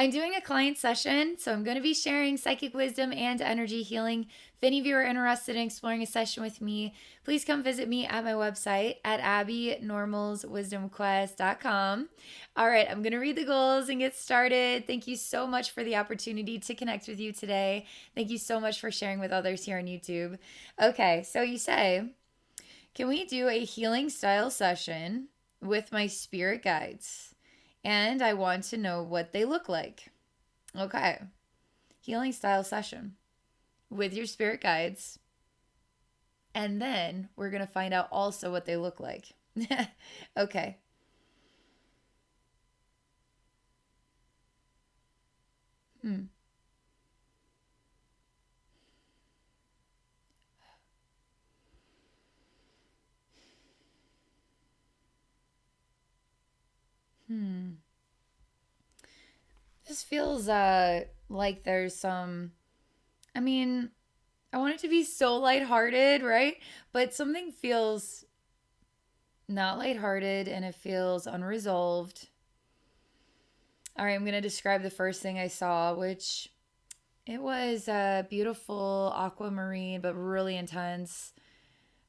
I'm doing a client session, so I'm going to be sharing psychic wisdom and energy healing. If any of you are interested in exploring a session with me, please come visit me at my website at abbeynormalswisdomquest.com. All right, I'm going to read the goals and get started. Thank you so much for the opportunity to connect with you today. Thank you so much for sharing with others here on YouTube. Okay, so you say, can we do a healing style session with my spirit guides? And I want to know what they look like. Okay. Healing style session with your spirit guides. And then we're going to find out also what they look like. Okay. Hmm. Hmm. This feels like there's some, I mean, I want it to be so lighthearted, right? But something feels not lighthearted and it feels unresolved. All right, I'm going to describe the first thing I saw, which it was a beautiful aquamarine, but really intense.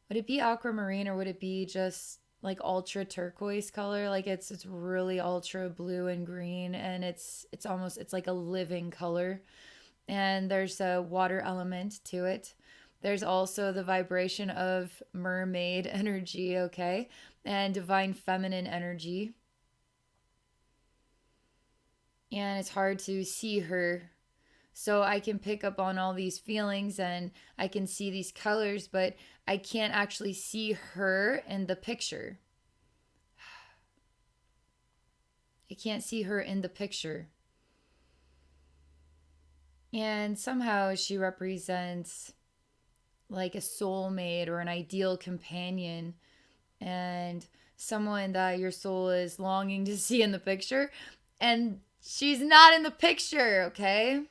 Would it be aquamarine or would it be just like ultra turquoise color? Like it's really ultra blue and green, and it's almost it's like a living color. And there's a water element to it. There's also the vibration of mermaid energy, okay? And divine feminine energy. And it's hard to see her, so I can pick up on all these feelings and I can see these colors, but I can't actually see her in the picture. I can't see her in the picture. And somehow she represents like a soulmate or an ideal companion, and someone that your soul is longing to see in the picture. And she's not in the picture, okay?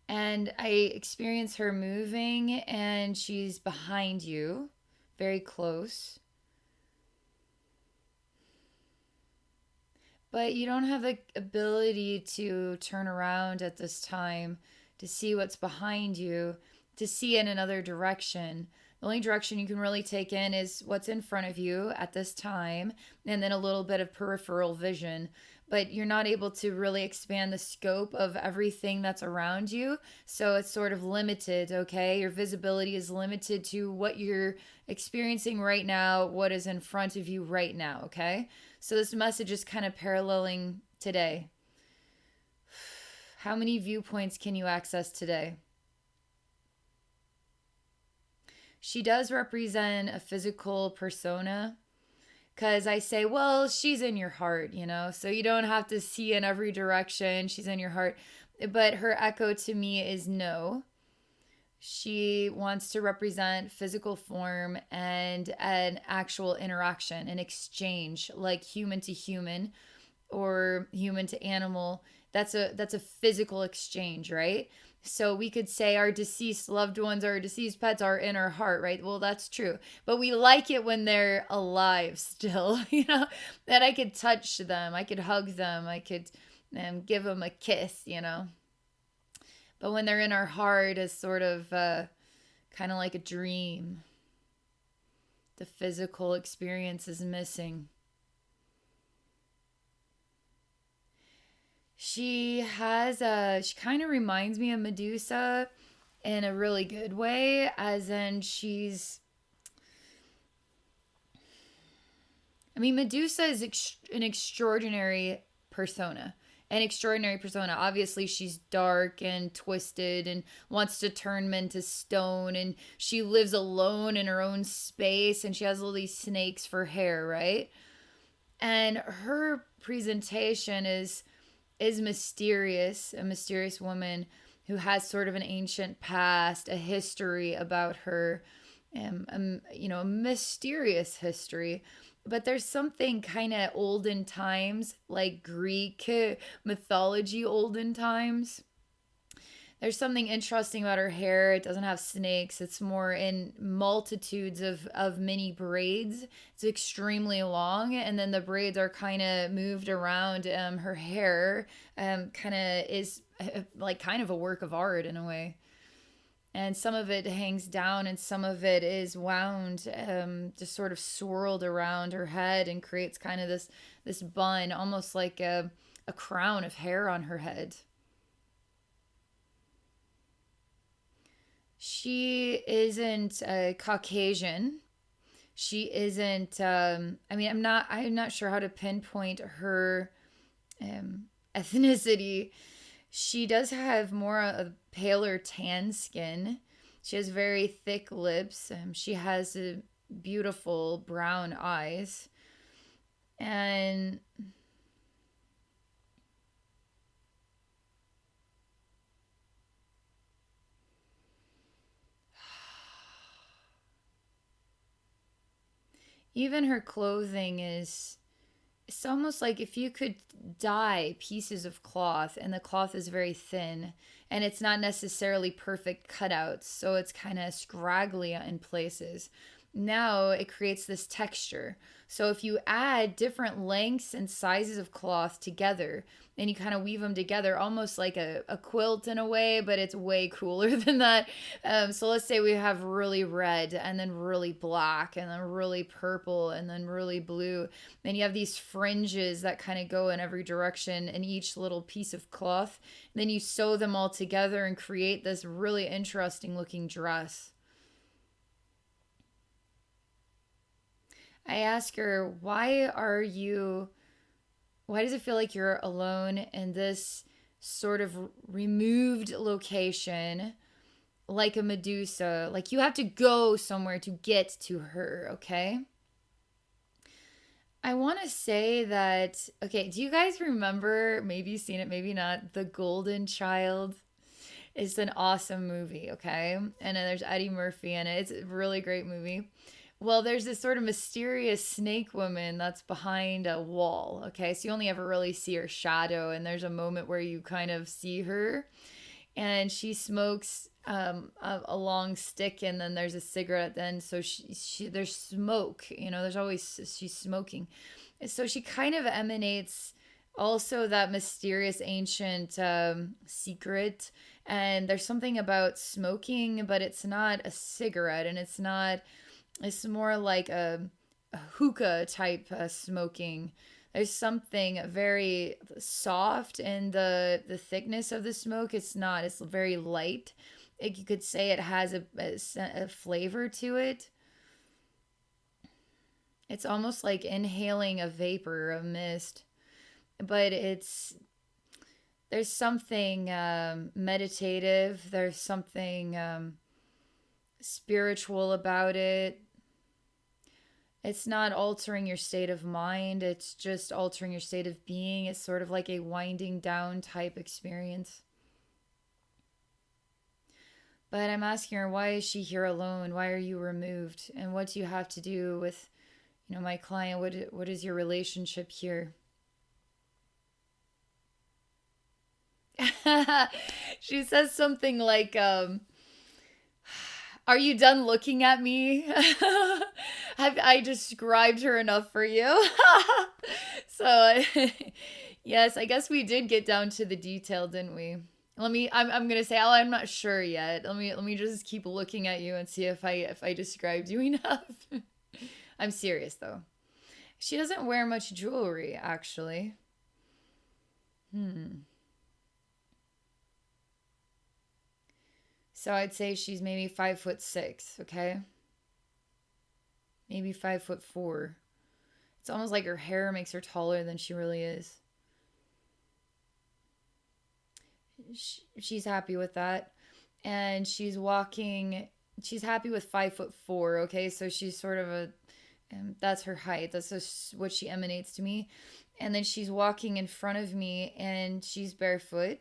And I experience her moving, and she's behind you, very close. But you don't have the ability to turn around at this time to see what's behind you, to see in another direction. The only direction you can really take in is what's in front of you at this time, and then a little bit of peripheral vision. But you're not able to really expand the scope of everything that's around you. So it's sort of limited, okay? Your visibility is limited to what you're experiencing right now, what is in front of you right now, okay? So this message is kind of paralleling today. How many viewpoints can you access today? She does represent a physical persona, because I say, well, she's in your heart, so you don't have to see in every direction. She's in your heart. But her echo to me is no. She wants to represent physical form and an actual interaction, an exchange, like human to human or human to animal. That's a physical exchange, right? So we could say our deceased loved ones, our deceased pets are in our heart, right? Well, that's true. But we like it when they're alive still, that I could touch them, I could hug them, I could give them a kiss. But when they're in our heart, is sort of kind of like a dream. The physical experience is missing. She kind of reminds me of Medusa in a really good way, as in Medusa is an extraordinary persona. An extraordinary persona. Obviously, she's dark and twisted and wants to turn men to stone, and she lives alone in her own space, and she has all these snakes for hair, right? And her presentation is mysterious, a mysterious woman who has sort of an ancient past, a history about her, a mysterious history. But there's something kind of olden times, like Greek mythology olden times. There's something interesting about her hair. It doesn't have snakes. It's more in multitudes of mini braids. It's extremely long, and then the braids are kind of moved around. Her hair kind of is like kind of a work of art in a way. And some of it hangs down, and some of it is wound, just sort of swirled around her head, and creates kind of this bun, almost like a crown of hair on her head. She isn't Caucasian. She isn't. I mean, I'm not sure how to pinpoint her ethnicity. She does have more a paler tan skin. She has very thick lips. She has beautiful brown eyes, and even her clothing is, it's almost like if you could dye pieces of cloth, and the cloth is very thin, and it's not necessarily perfect cutouts, so it's kind of scraggly in places. Now it creates this texture. So if you add different lengths and sizes of cloth together, and you kind of weave them together, almost like a quilt in a way, but it's way cooler than that. So let's say we have really red, and then really black, and then really purple, and then really blue. And you have these fringes that kind of go in every direction in each little piece of cloth. And then you sew them all together and create this really interesting looking dress. I ask her, why does it feel like you're alone in this sort of removed location, like a Medusa? Like you have to go somewhere to get to her, okay? I want to say that, okay, do you guys remember, maybe you've seen it, maybe not, The Golden Child? It's an awesome movie, okay? And then there's Eddie Murphy in it. It's a really great movie. Well, there's this sort of mysterious snake woman that's behind a wall, okay? So you only ever really see her shadow, and there's a moment where you kind of see her, and she smokes a long stick, and then there's a cigarette at the end. So there's smoke, there's always, she's smoking. So she kind of emanates also that mysterious ancient secret. And there's something about smoking, but it's not a cigarette, and it's more like a hookah type smoking. There's something very soft in the thickness of the smoke. It's very light. You could say it has a flavor to it. It's almost like inhaling a vapor, a mist, but there's something meditative. There's something spiritual about it. It's not altering your state of mind, it's just altering your state of being. It's sort of like a winding down type experience. But I'm asking her, why is she here alone? Why are you removed? And what do you have to do with, my client? What is your relationship here? She says something like, are you done looking at me? Have I described her enough for you? So, yes, I guess we did get down to the detail, didn't we? I'm gonna say, oh, I'm not sure yet. Let me just keep looking at you and see if I described you enough. I'm serious though. She doesn't wear much jewelry, actually. Hmm. So I'd say she's maybe 5'6", okay? Maybe 5'4". It's almost like her hair makes her taller than she really is. She's happy with that. And she's walking, she's happy with 5'4", okay? So she's sort of that's her height. That's just what she emanates to me. And then she's walking in front of me, and she's barefoot.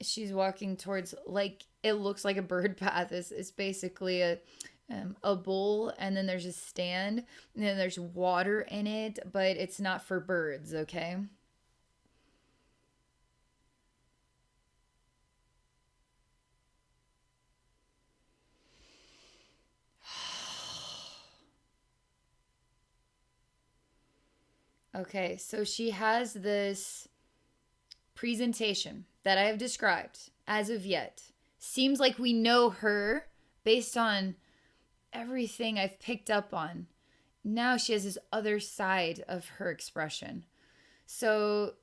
She's walking towards, like, it looks like a bird path. It's basically a bowl, and then there's a stand, and then there's water in it, but it's not for birds, okay? Okay, so she has this presentation that I have described as of yet. Seems like we know her based on everything I've picked up on. Now she has this other side of her expression. So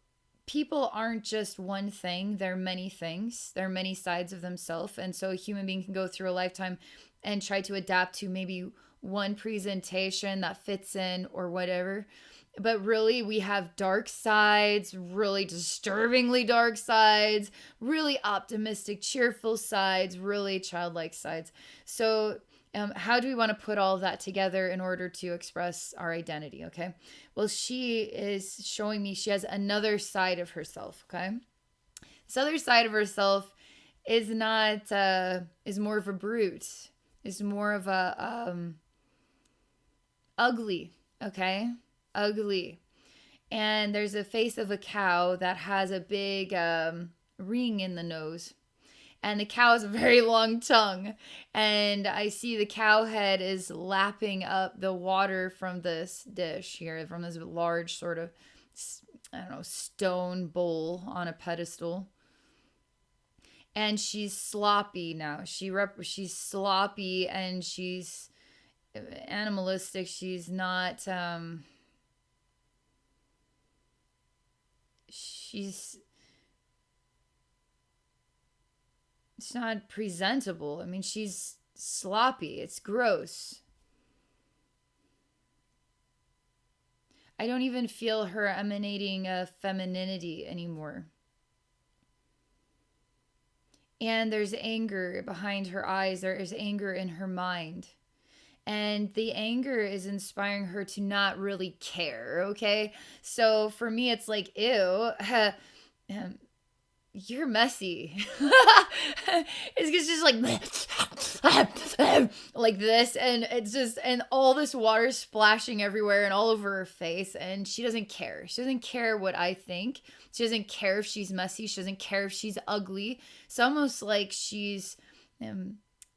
people aren't just one thing, they're many things. There are many sides of themselves. And so a human being can go through a lifetime and try to adapt to maybe one presentation that fits in or whatever. But really, we have dark sides, really disturbingly dark sides, really optimistic, cheerful sides, really childlike sides. So, how do we want to put all of that together in order to express our identity? Okay. Well, she is showing me she has another side of herself. Okay. This other side of herself is not, is more of a brute, is more of a, ugly. Okay. Ugly. And there's a face of a cow that has a big ring in the nose. And the cow has a very long tongue. And I see the cow head is lapping up the water from this dish here, from this large sort of, I don't know, stone bowl on a pedestal. And she's sloppy now. She's sloppy and she's animalistic. She's not, she's it's not presentable. I mean, she's sloppy. It's gross. I don't even feel her emanating a femininity anymore. And there's anger behind her eyes. There is anger in her mind. And the anger is inspiring her to not really care, okay? So for me, it's like, ew, you're messy. It's just like this, and it's just, and all this water splashing everywhere and all over her face, and she doesn't care. She doesn't care what I think. She doesn't care if she's messy. She doesn't care if she's ugly. It's almost like she's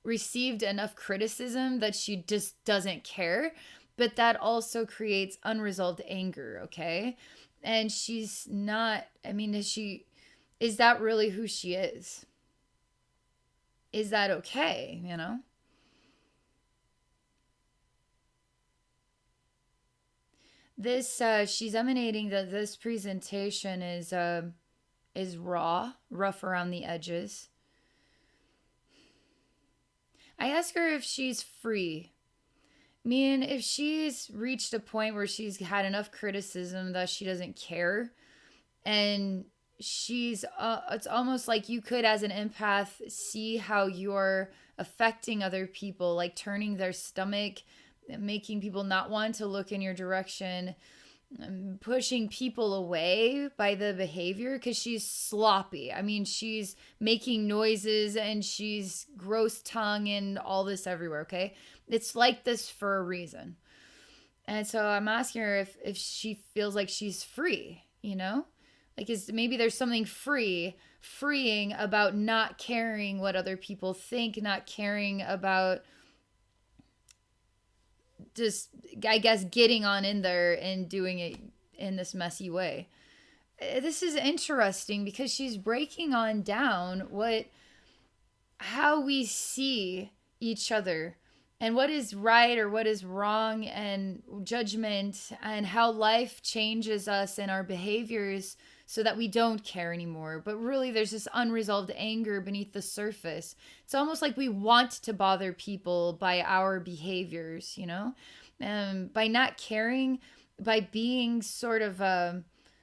received enough criticism that she just doesn't care, but that also creates unresolved anger, okay? And she's not, I mean, is that really who she is? Is that okay, you know? This she's emanating that this presentation is raw, rough around the edges. I ask her if she's free. I mean, if she's reached a point where she's had enough criticism that she doesn't care, and she's it's almost like you could, as an empath, see how you're affecting other people, like turning their stomach, making people not want to look in your direction, pushing people away by the behavior because she's sloppy. I mean, she's making noises and she's gross tongue and all this everywhere, okay? It's like this for a reason. And so I'm asking her if she feels like she's free, you know? Like, maybe there's something freeing about not caring what other people think, not caring about just, I guess, getting on in there and doing it in this messy way. This is interesting because she's breaking on down how we see each other and what is right or what is wrong, and judgment, and how life changes us and our behaviors so that we don't care anymore. But really, there's this unresolved anger beneath the surface. It's almost like we want to bother people by our behaviors, you know? By not caring, by being sort of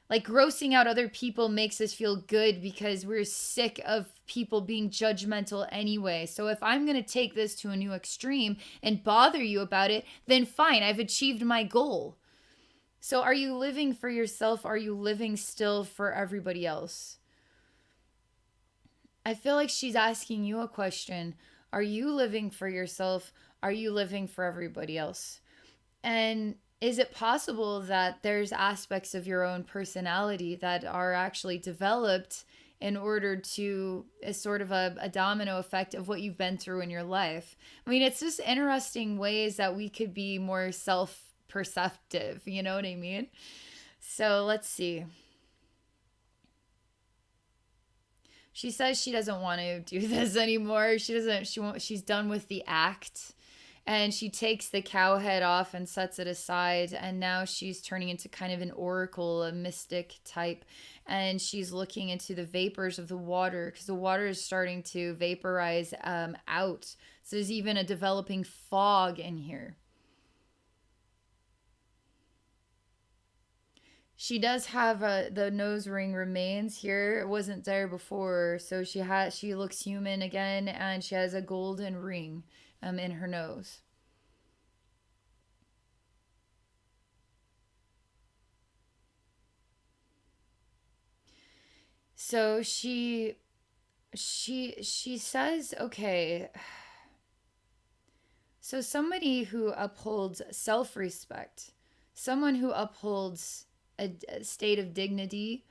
like grossing out other people makes us feel good because we're sick of people being judgmental anyway. So if I'm going to take this to a new extreme and bother you about it, then fine, I've achieved my goal. So are you living for yourself? Are you living still for everybody else? I feel like she's asking you a question. Are you living for yourself? Are you living for everybody else? And is it possible that there's aspects of your own personality that are actually developed in order to, as sort of a domino effect of what you've been through in your life? I mean, it's just interesting ways that we could be more self-perceptive, you know what I mean? So let's see. She says she doesn't want to do this anymore. She doesn't, she won't, she's done with the act. And she takes the cow head off and sets it aside. And now she's turning into kind of an oracle, a mystic type. And she's looking into the vapors of the water because the water is starting to vaporize out. So there's even a developing fog in here. She does have the nose ring remains here. It wasn't there before, so she looks human again, and she has a golden ring in her nose. So she says, okay, so somebody who upholds self-respect, someone who upholds a state of dignity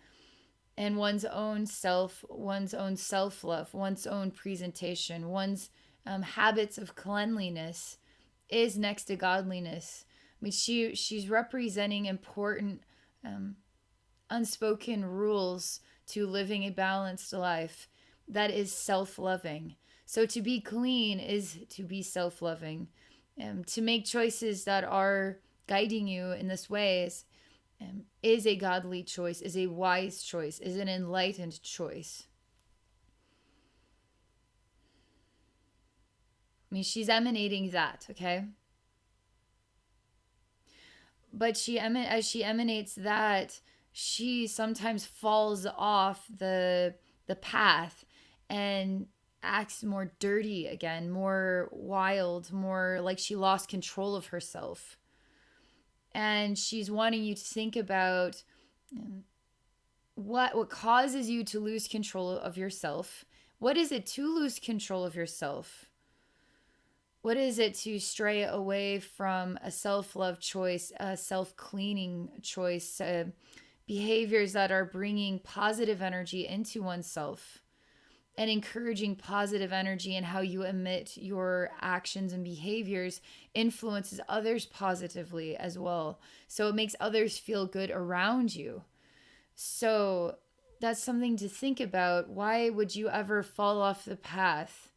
and one's own self, one's own self love, one's own presentation, one's habits of cleanliness is next to godliness. I mean, she's representing important um, unspoken rules to living a balanced life that is self loving. So to be clean is to be self loving. To make choices that are guiding you in this way is a godly choice, is a wise choice, is an enlightened choice. I mean, she's emanating that, okay? But as she emanates that, she sometimes falls off the path and acts more dirty again, more wild, more like she lost control of herself. And she's wanting you to think about what causes you to lose control of yourself. What is it to lose control of yourself? What is it to stray away from a self-love choice, a self-cleaning choice, behaviors that are bringing positive energy into oneself and encouraging positive energy, and how you emit your actions and behaviors influences others positively as well. So it makes others feel good around you. So that's something to think about. Why would you ever fall off the path?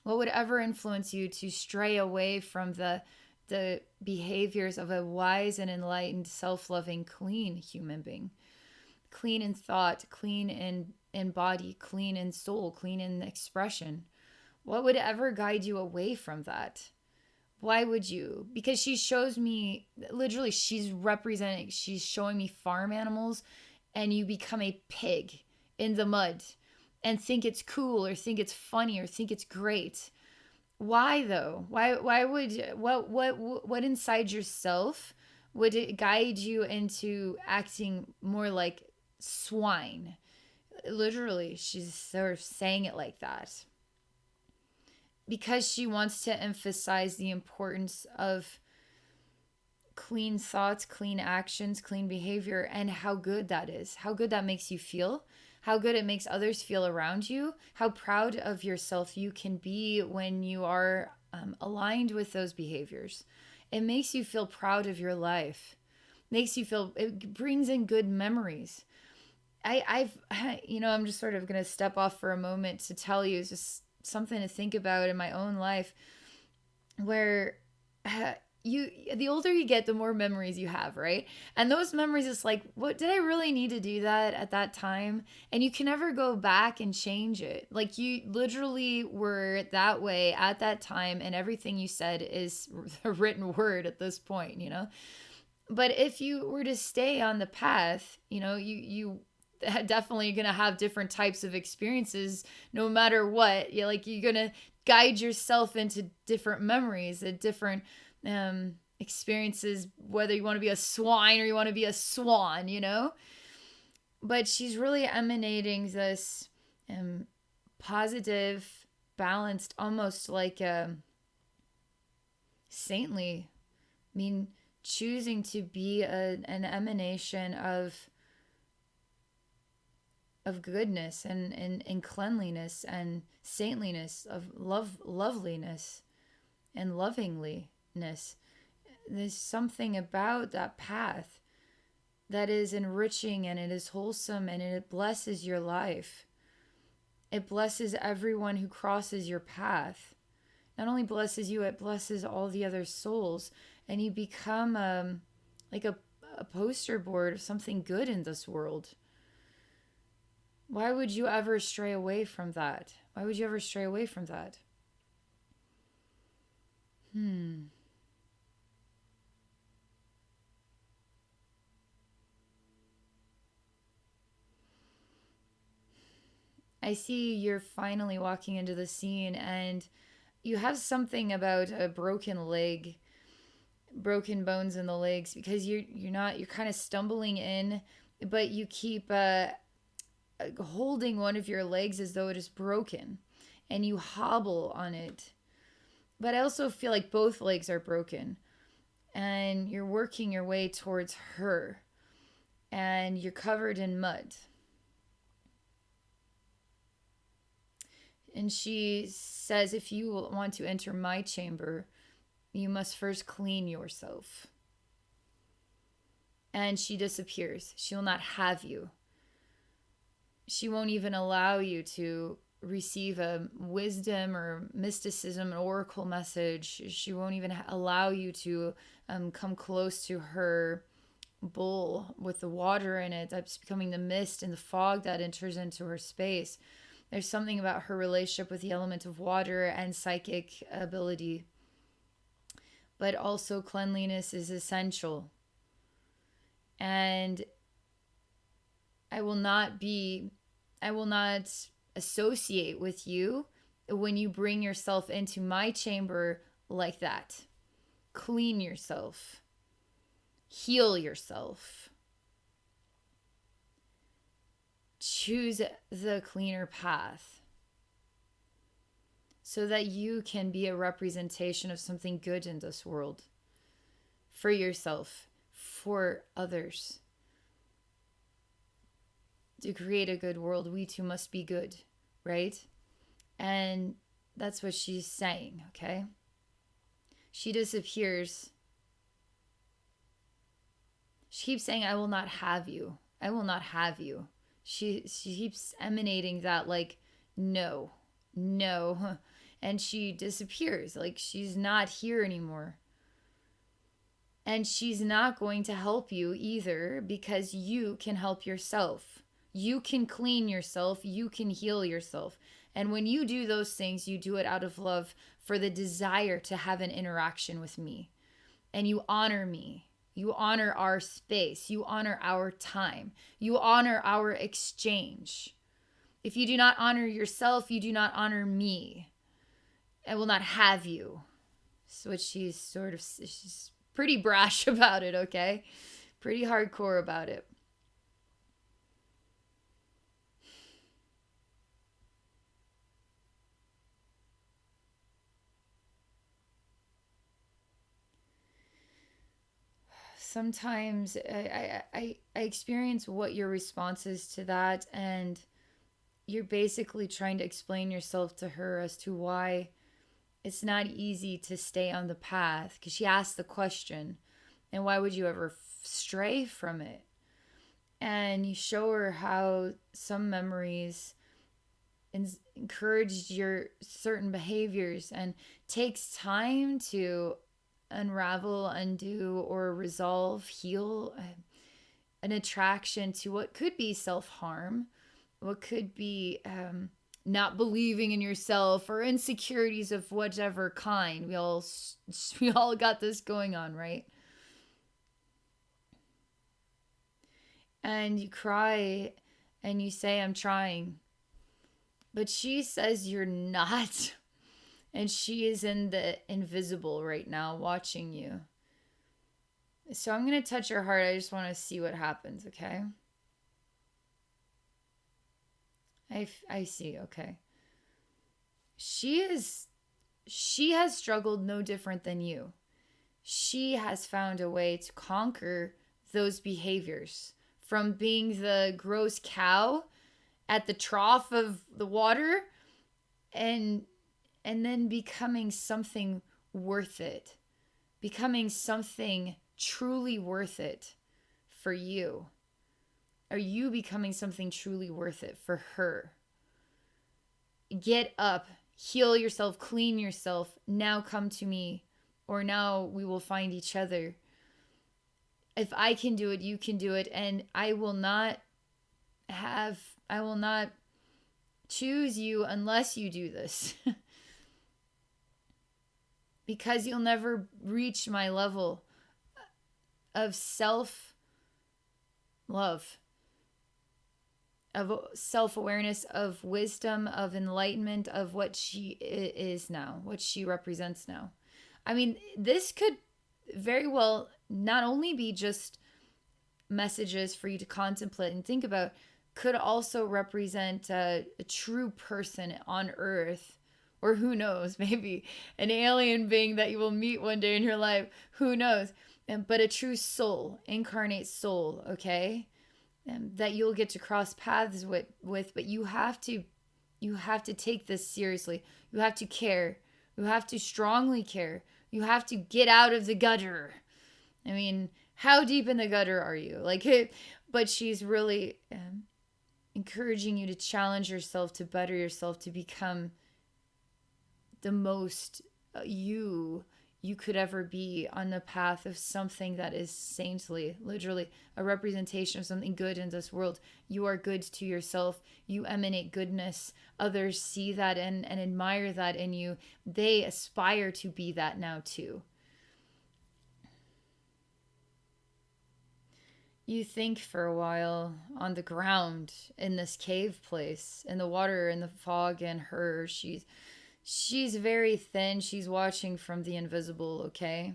What would ever influence you to stray away from the behaviors of a wise and enlightened, self-loving, clean human being? Clean in thought, clean in body, clean in soul, clean in expression. What would ever guide you away from that? Why would you? Because she shows me, literally, she's showing me farm animals, and you become a pig in the mud and think it's cool or think it's funny or think it's great. Why though? Why would what inside yourself would it guide you into acting more like swine? Literally, she's sort of saying it like that because she wants to emphasize the importance of clean thoughts, clean actions, clean behavior, and how good that is, how good that makes you feel, how good it makes others feel around you, how proud of yourself you can be when you are aligned with those behaviors. It makes you feel proud of your life, makes you feel, it brings in good memories. I'm just sort of going to step off for a moment to tell you just something to think about in my own life where the older you get, the more memories you have, right? And those memories, it's like, what did I really need to do that at that time? And you can never go back and change it. Like, you literally were that way at that time, and everything you said is a written word at this point, you know? But if you were to stay on the path, you definitely gonna have different types of experiences no matter what. You're gonna guide yourself into different memories and different experiences, whether you want to be a swine or you want to be a swan. But she's really emanating this positive, balanced, almost like a saintly, I mean, choosing to be an emanation of goodness and cleanliness and saintliness, of loveliness and lovingness. There's something about that path that is enriching and it is wholesome and it blesses your life. It blesses everyone who crosses your path. Not only blesses you, it blesses all the other souls. And you become like a poster board of something good in this world. Why would you ever stray away from that? Why would you ever stray away from that? I see you're finally walking into the scene and you have something about a broken leg, broken bones in the legs, because you're kind of stumbling in, but you keep holding one of your legs as though it is broken and you hobble on it. But I also feel like both legs are broken and you're working your way towards her and you're covered in mud. And she says, if you want to enter my chamber, you must first clean yourself. And she disappears. She will not have you. She won't even allow you to receive a wisdom or mysticism, an oracle message. She won't even allow you to come close to her bowl with the water in it. That's becoming the mist and the fog that enters into her space. There's something about her relationship with the element of water and psychic ability. But also cleanliness is essential. And I will not associate with you when you bring yourself into my chamber like that. Clean yourself. Heal yourself. Choose the cleaner path so that you can be a representation of something good in this world for yourself, for others. To create a good world, we too must be good, right? And that's what she's saying, okay? She disappears. She keeps saying, I will not have you. I will not have you. She keeps emanating that, like, no. And she disappears. Like, she's not here anymore. And she's not going to help you either, because you can help yourself. You can clean yourself. You can heal yourself. And when you do those things, you do it out of love for the desire to have an interaction with me. And you honor me. You honor our space. You honor our time. You honor our exchange. If you do not honor yourself, you do not honor me. I will not have you. So she's pretty brash about it, okay? Pretty hardcore about it. Sometimes I experience what your response is to that, and you're basically trying to explain yourself to her as to why it's not easy to stay on the path, because she asked the question, and why would you ever stray from it? And you show her how some memories encouraged your certain behaviors and takes time to unravel, undo, or resolve, heal an attraction to what could be self-harm, what could be not believing in yourself, or insecurities of whatever kind. We all got this going on, right? And you cry and you say, I'm trying. But she says you're not. And she is in the invisible right now watching you. So I'm going to touch her heart. I just want to see what happens, okay? I see, okay. She has struggled no different than you. She has found a way to conquer those behaviors, from being the gross cow at the trough of the water and then becoming something worth it, becoming something truly worth it for you? Are you becoming something truly worth it for her? Get up, heal yourself, clean yourself. Now come to me, or now we will find each other. If I can do it, you can do it. And I will not choose you unless you do this. Because you'll never reach my level of self-love, of self-awareness, of wisdom, of enlightenment, of what she is now, what she represents now. I mean, this could very well not only be just messages for you to contemplate and think about, could also represent a true person on earth, or who knows, maybe an alien being that you will meet one day in your life, who knows, but a true soul, incarnate soul, okay, that you'll get to cross paths with, but you have to take this seriously. You have to care. You have to strongly care. You have to get out of the gutter. I mean, how deep in the gutter are you? But she's really encouraging you to challenge yourself, to better yourself, to become the most you could ever be on the path of something that is saintly, literally a representation of something good in this world. You are good to yourself. You emanate goodness. Others see that and admire that in you. They aspire to be that now too. You think for a while on the ground in this cave place, in the water, in the fog, and her. She's very thin. She's watching from the invisible, okay?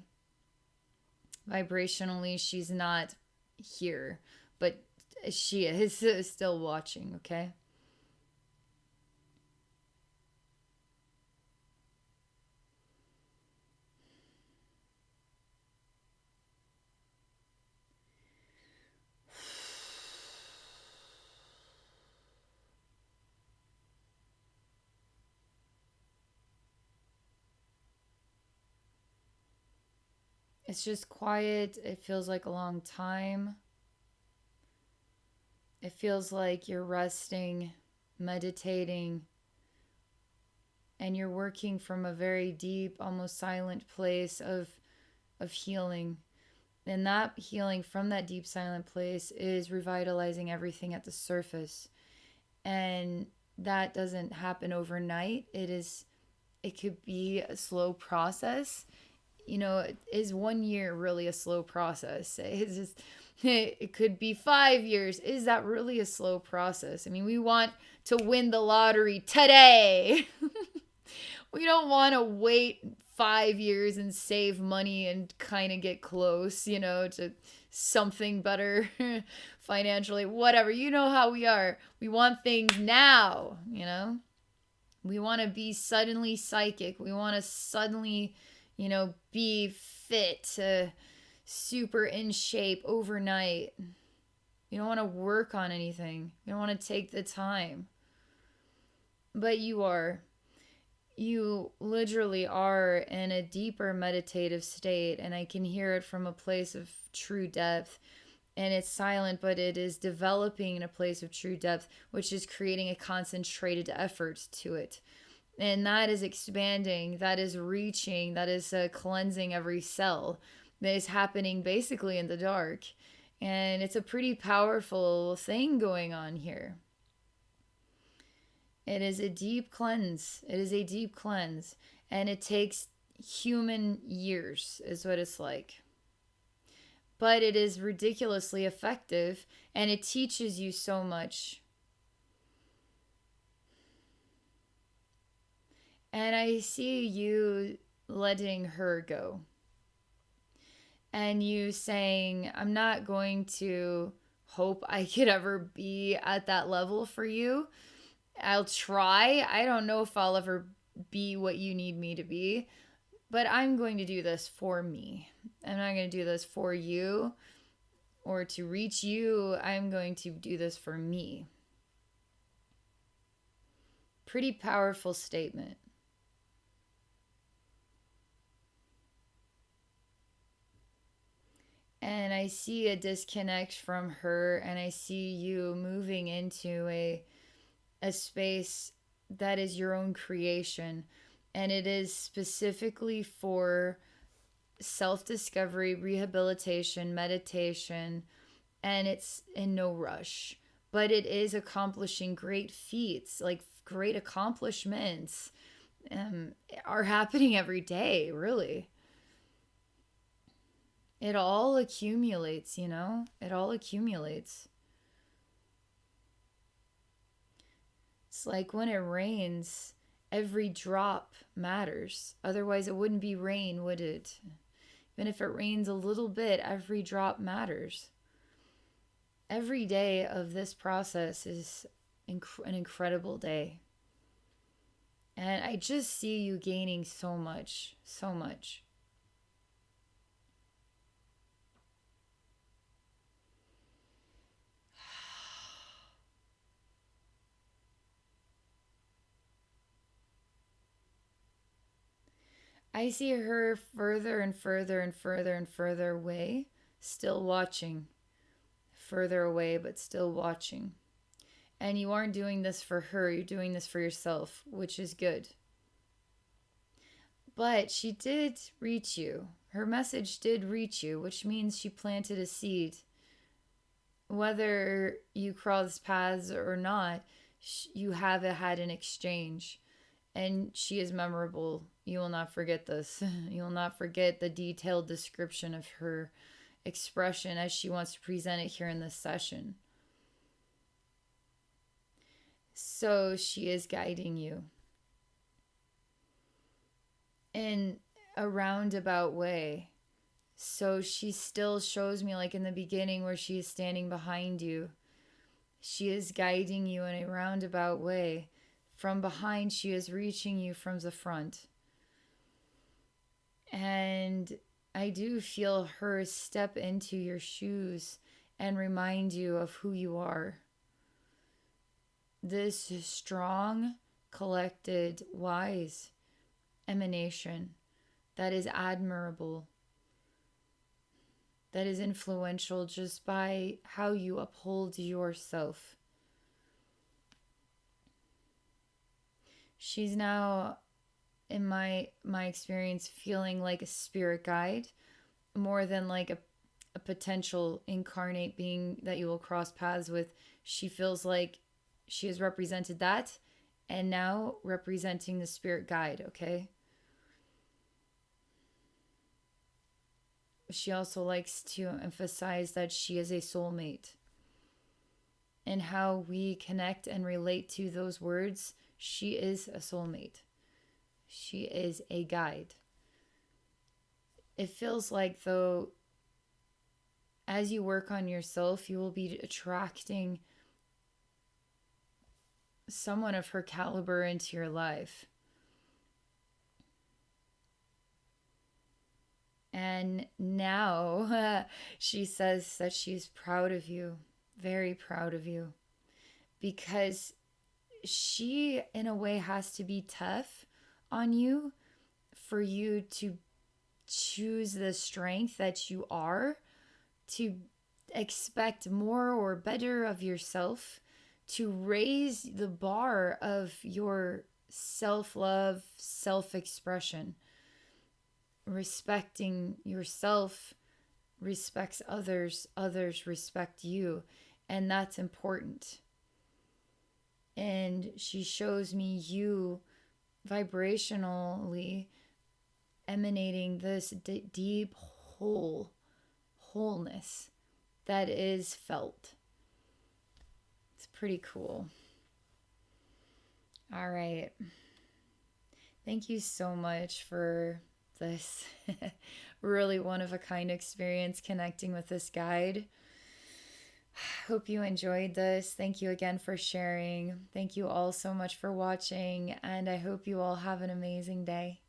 Vibrationally, she's not here, but she is still watching, okay? It's just quiet. It feels like a long time. It feels like you're resting, meditating, and you're working from a very deep, almost silent place of healing. And that healing from that deep, silent place is revitalizing everything at the surface. And that doesn't happen overnight. It could be a slow process. Is 1 year really a slow process? It could be 5 years. Is that really a slow process? I mean, we want to win the lottery today. We don't want to wait 5 years and save money and kind of get close, to something better financially, whatever. You know how we are. We want things now, We want to be suddenly psychic. We want to suddenly, be fit, super in shape overnight. You don't want to work on anything. You don't want to take the time. But you are. You literally are in a deeper meditative state, and I can hear it from a place of true depth. And it's silent, but it is developing in a place of true depth, which is creating a concentrated effort to it. And that is expanding, that is reaching, that is cleansing every cell. That is happening basically in the dark. And it's a pretty powerful thing going on here. It is a deep cleanse. It is a deep cleanse. And it takes human years, is what it's like. But it is ridiculously effective, and it teaches you so much. And I see you letting her go. And you saying, I'm not going to hope I could ever be at that level for you. I'll try. I don't know if I'll ever be what you need me to be, but I'm going to do this for me. I'm not going to do this for you or to reach you. I'm going to do this for me. Pretty powerful statement. And I see a disconnect from her, and I see you moving into a space that is your own creation. And it is specifically for self discovery, rehabilitation, meditation, and it's in no rush. But it is accomplishing great feats, like great accomplishments um, are happening every day, really. It all accumulates, you know? It all accumulates. It's like when it rains, every drop matters. Otherwise, it wouldn't be rain, would it? Even if it rains a little bit, every drop matters. Every day of this process is an incredible day. And I just see you gaining so much, so much. I see her further and further and further and further away, still watching. Further away, but still watching. And you aren't doing this for her, you're doing this for yourself, which is good. But she did reach you. Her message did reach you, which means she planted a seed. Whether you cross paths or not, you have had an exchange. And she is memorable. You will not forget this. You will not forget the detailed description of her expression as she wants to present it here in this session. So she is guiding you in a roundabout way. So she still shows me, like in the beginning where she is standing behind you, she is guiding you in a roundabout way. From behind, she is reaching you from the front. And I do feel her step into your shoes and remind you of who you are. This strong, collected, wise emanation that is admirable, that is influential just by how you uphold yourself. She's now, in my experience, feeling like a spirit guide more than like a potential incarnate being that you will cross paths with. She feels like she has represented that and now representing the spirit guide, okay? She also likes to emphasize that she is a soulmate. And how we connect and relate to those words, she is a soulmate. She is a guide. It feels like, though, as you work on yourself, you will be attracting someone of her caliber into your life. And now she says that she's proud of you, very proud of you, because she, in a way, has to be tough on you for you to choose the strength that you are, to expect more or better of yourself, to raise the bar of your self love, self expression. Respecting yourself respects others, others respect you, and that's important. And she shows me you vibrationally emanating this deep wholeness that is felt. It's pretty cool. All right. Thank you so much for this really one of a kind experience connecting with this guide. Hope you enjoyed this. Thank you again for sharing. Thank you all so much for watching, and I hope you all have an amazing day.